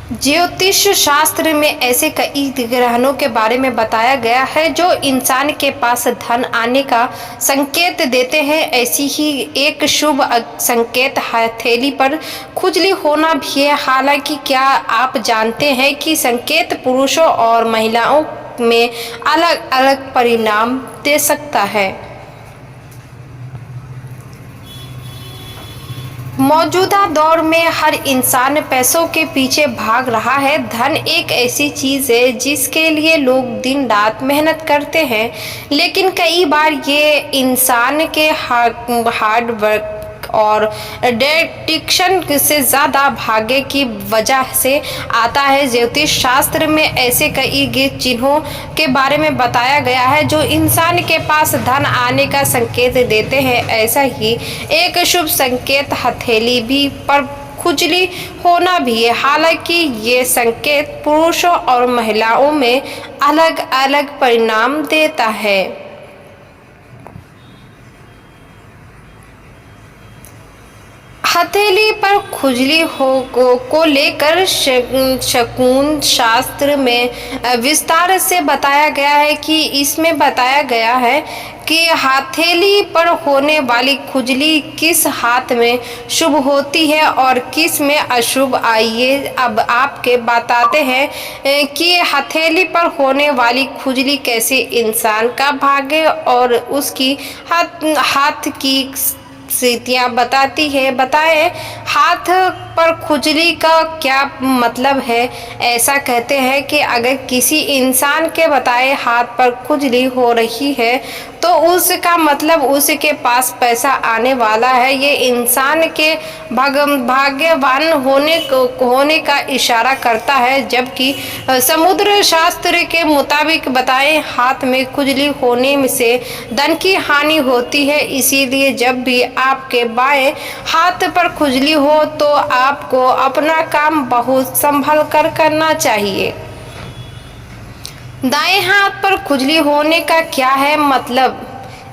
ज्योतिष शास्त्र में ऐसे कई ग्रहों के बारे में बताया गया है जो इंसान के पास धन आने का संकेत देते हैं। ऐसी ही एक शुभ संकेत हथेली पर खुजली होना भी है। हालांकि क्या आप जानते हैं कि संकेत पुरुषों और महिलाओं में अलग अलग परिणाम दे सकता है। मौजूदा दौर में हर इंसान पैसों के पीछे भाग रहा है। धन एक ऐसी चीज है जिसके लिए लोग दिन रात मेहनत करते हैं, लेकिन कई बार ये इंसान के हार्ड वर्क और डेडिकेशन से ज्यादा भाग्य की वजह से आता है। ज्योतिष शास्त्र में ऐसे कई चिन्हों के बारे में बताया गया है जो इंसान के पास धन आने का संकेत देते हैं। ऐसा ही एक शुभ संकेत हथेली भी पर खुजली होना भी है। हालांकि ये संकेत पुरुषों और महिलाओं में अलग अलग परिणाम देता है। हथेली पर खुजली को लेकर शकुन शास्त्र में विस्तार से बताया गया है कि इसमें बताया गया है कि हथेली पर होने वाली खुजली किस हाथ में शुभ होती है और किस में अशुभ। आइए अब आपके बताते हैं कि हथेली पर होने वाली खुजली कैसे इंसान का भाग्य और उसकी हाथ की स्थितियां बताती है। बताएं, हाथ पर खुजली का क्या मतलब है। ऐसा कहते हैं कि अगर किसी इंसान के बताए हाथ पर खुजली हो रही है तो उसका मतलब उसके पास पैसा आने वाला है। ये इंसान के भाग्यवान होने का इशारा करता है। जबकि समुद्र शास्त्र के मुताबिक बताएं, हाथ में खुजली होने से धन की हानि होती है। इसीलिए जब भी आपके बाएं हाथ पर खुजली हो तो आपको अपना काम बहुत संभल कर करना चाहिए। दाएं हाथ पर खुजली होने का क्या है मतलब।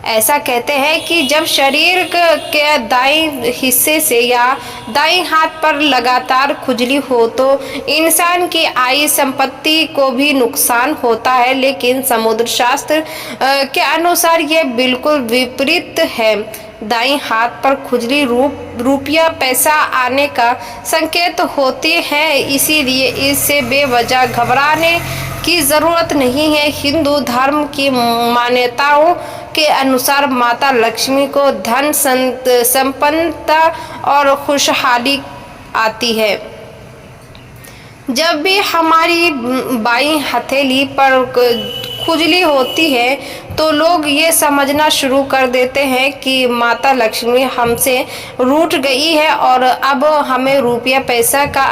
ऐसा कहते हैं कि जब शरीर के दाएं हिस्से से या दाएं हाथ पर लगातार खुजली हो तो इंसान की आय संपत्ति को भी नुकसान होता है। लेकिन समुद्र शास्त्र के अनुसार यह बिल्कुल विपरीत है। दाईं हाथ पर खुजली रुपया पैसा आने का संकेत होती है, इसीलिए इससे बेवजह घबराने की जरूरत नहीं है। हिंदू धर्म की मान्यताओं के अनुसार माता लक्ष्मी को धन संपन्नता और खुशहाली आती है। जब भी हमारी बाईं हथेली पर खुजली होती है तो लोग ये समझना शुरू कर देते हैं कि माता लक्ष्मी हमसे रूठ गई है और अब हमें रुपया पैसा का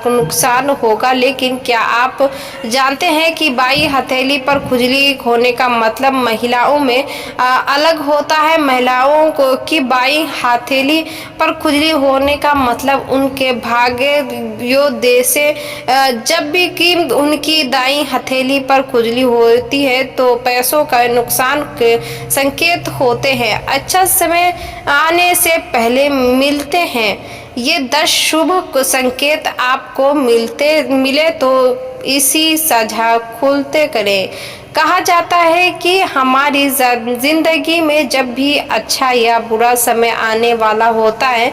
नुकसान होगा। लेकिन क्या आप जानते हैं कि बाईं हथेली पर खुजली होने का मतलब महिलाओं में अलग होता है। महिलाओं को की बाईं हथेली पर खुजली होने का मतलब उनके भाग्योदय से जब भी कि उनकी दाईं हथेली पर खुजली होती है तो पैसों का नुकसान के संकेत होते हैं। अच्छा समय आने से पहले मिलते हैं। ये 10 शुभ संकेत आपको मिले तो इसी साझा खुलते करें। कहा जाता है कि हमारी जिंदगी में जब भी अच्छा या बुरा समय आने वाला होता है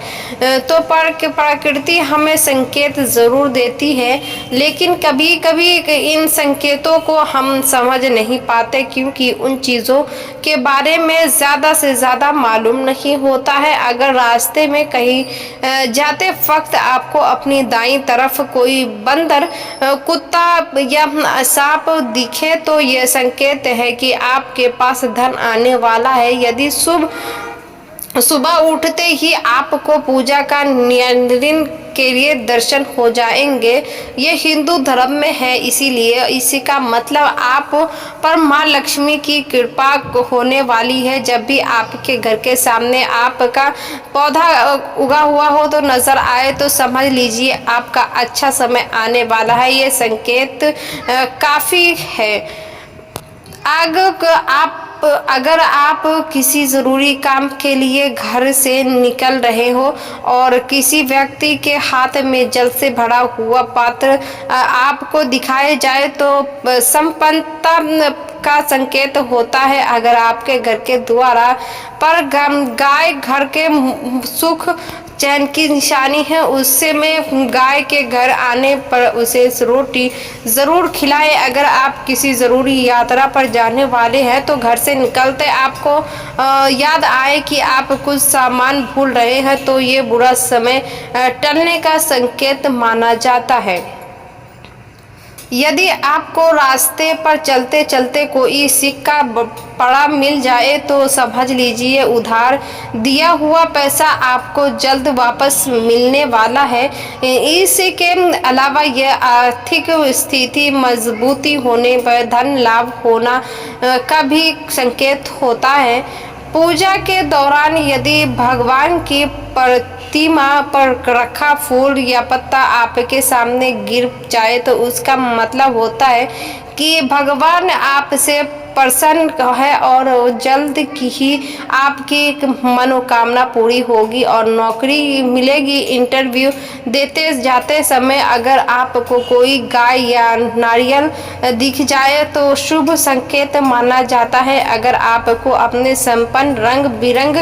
तो प्रकृति हमें संकेत जरूर देती है, लेकिन कभी कभी इन संकेतों को हम समझ नहीं पाते क्योंकि उन चीज़ों के बारे में ज़्यादा से ज़्यादा मालूम नहीं होता है। अगर रास्ते में कहीं जाते वक्त आपको अपनी दाईं तरफ कोई बंदर, कुत्ता या सांप दिखे तो यह संकेत है कि आपके पास धन आने वाला है। यदि सुबह उठते ही आपको पूजा का नियंत्रण के लिए दर्शन हो जाएंगे, ये हिंदू धर्म में है। इसीलिए इसी का मतलब आप पर माँ लक्ष्मी की कृपा होने वाली है। जब भी आपके घर के सामने आपका पौधा उगा हुआ हो तो नजर आए तो समझ लीजिए आपका अच्छा समय आने वाला है। ये संकेत काफी है। आग आप अगर आप किसी ज़रूरी काम के लिए घर से निकल रहे हो और किसी व्यक्ति के हाथ में जल से भरा हुआ पात्र आपको दिखाया जाए तो संपन्नता का संकेत होता है। अगर आपके घर के द्वारा पर गाय घर के सुख चैन की निशानी है, उससे में गाय के घर आने पर उसे रोटी ज़रूर खिलाएं। अगर आप किसी ज़रूरी यात्रा पर जाने वाले हैं तो घर से निकलते आपको याद आए कि आप कुछ सामान भूल रहे हैं तो ये बुरा समय टलने का संकेत माना जाता है। यदि आपको रास्ते पर चलते चलते कोई सिक्का पड़ा मिल जाए तो समझ लीजिए उधार दिया हुआ पैसा आपको जल्द वापस मिलने वाला है। इसके अलावा यह आर्थिक स्थिति मजबूती होने पर धन लाभ होना का भी संकेत होता है। पूजा के दौरान यदि भगवान की प्रतिमा पर रखा फूल या पत्ता आपके सामने गिर जाए तो उसका मतलब होता है कि भगवान आपसे प्रसन्न है और जल्द ही आपकी मनोकामना पूरी होगी और नौकरी मिलेगी। इंटरव्यू देते जाते समय अगर आपको कोई गाय या नारियल दिख जाए तो शुभ संकेत माना जाता है। अगर आपको अपने संपन्न रंग बिरंग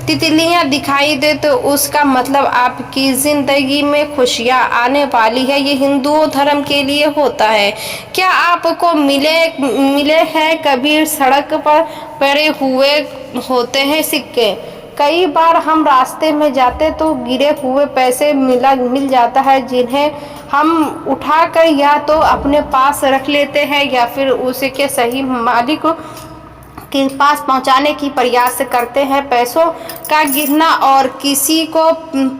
तितलियां दिखाई दे तो उसका मतलब आपकी जिंदगी में खुशियां आने वाली है। ये हिंदुओं धर्म के लिए होता है। क्या आपको मिले हैं कभी सड़क पर पड़े हुए होते हैं सिक्के? कई बार हम रास्ते में जाते तो गिरे हुए पैसे मिल जाता है, जिन्हें हम उठाकर या तो अपने पास रख लेते हैं या फिर उसके सही मालिक के पास पहुंचाने की प्रयास करते हैं। पैसों का गिरना और किसी को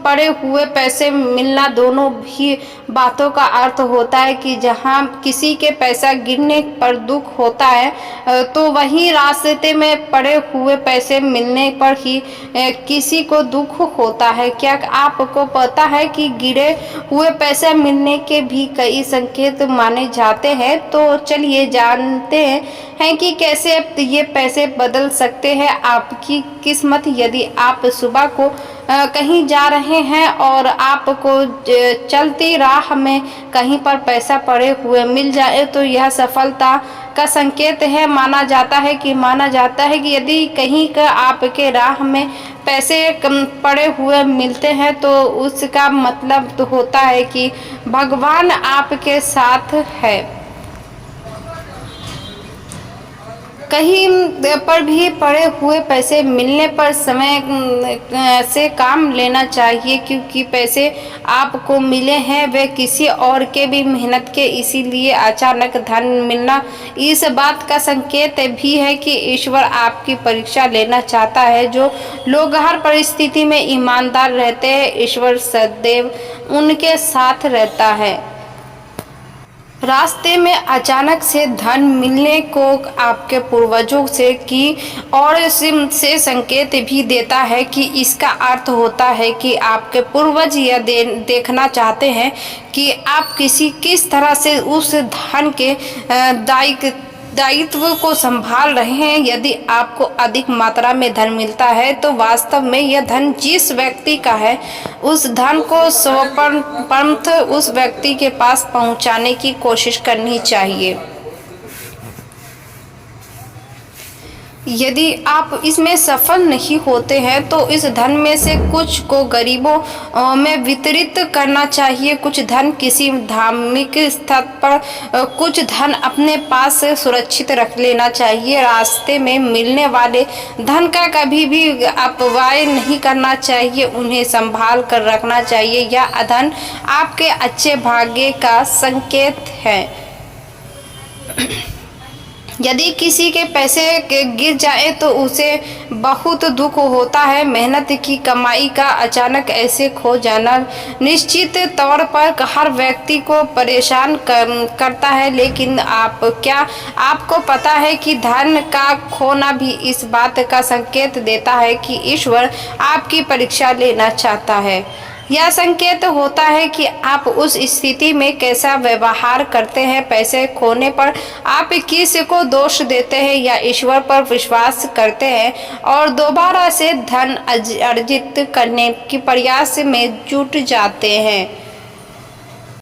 पड़े हुए पैसे मिलना दोनों भी बातों का अर्थ होता है कि जहां किसी के पैसा गिरने पर दुख होता है तो वहीं रास्ते में पड़े हुए पैसे मिलने पर ही किसी को दुख होता है। क्या आपको पता है कि गिरे हुए पैसे मिलने के भी कई संकेत माने जाते हैं? तो चलिए जानते हैं कि कैसे ये पैसे बदल सकते हैं आपकी किस्मत। यदि आप सुबह को कहीं जा रहे हैं और आपको चलती राह में कहीं पर पैसा पड़े हुए मिल जाए तो यह सफलता का संकेत है। माना जाता है कि यदि कहीं का आपके राह में पैसे पड़े हुए मिलते हैं तो उसका मतलब तो होता है कि भगवान आपके साथ है। कहीं पर भी पड़े हुए पैसे मिलने पर समय से काम लेना चाहिए, क्योंकि पैसे आपको मिले हैं वे किसी और के भी मेहनत के, इसीलिए अचानक धन मिलना इस बात का संकेत भी है कि ईश्वर आपकी परीक्षा लेना चाहता है। जो लोग हर परिस्थिति में ईमानदार रहते हैं, ईश्वर सदैव उनके साथ रहता है। रास्ते में अचानक से धन मिलने को आपके पूर्वजों से की और से संकेत भी देता है कि इसका अर्थ होता है कि आपके पूर्वज यह देखना चाहते हैं कि आप किस तरह से उस धन के दायित्व को संभाल रहे हैं। यदि आपको अधिक मात्रा में धन मिलता है तो वास्तव में यह धन जिस व्यक्ति का है उस धन को स्वप्रथम उस व्यक्ति के पास पहुंचाने की कोशिश करनी चाहिए। यदि आप इसमें सफल नहीं होते हैं तो इस धन में से कुछ को गरीबों में वितरित करना चाहिए। कुछ धन किसी धार्मिक स्थल पर, कुछ धन अपने पास सुरक्षित रख लेना चाहिए। रास्ते में मिलने वाले धन का कभी भी अपव्यय नहीं करना चाहिए, उन्हें संभाल कर रखना चाहिए। यह धन आपके अच्छे भाग्य का संकेत है। यदि किसी के पैसे गिर जाए तो उसे बहुत दुख होता है। मेहनत की कमाई का अचानक ऐसे खो जाना निश्चित तौर पर हर व्यक्ति को परेशान करता है, लेकिन आपको पता है कि धन का खोना भी इस बात का संकेत देता है कि ईश्वर आपकी परीक्षा लेना चाहता है। यह संकेत होता है कि आप उस स्थिति में कैसा व्यवहार करते हैं। पैसे खोने पर आप किसी को दोष देते हैं या ईश्वर पर विश्वास करते हैं और दोबारा से धन अर्जित करने की प्रयास में जुट जाते हैं।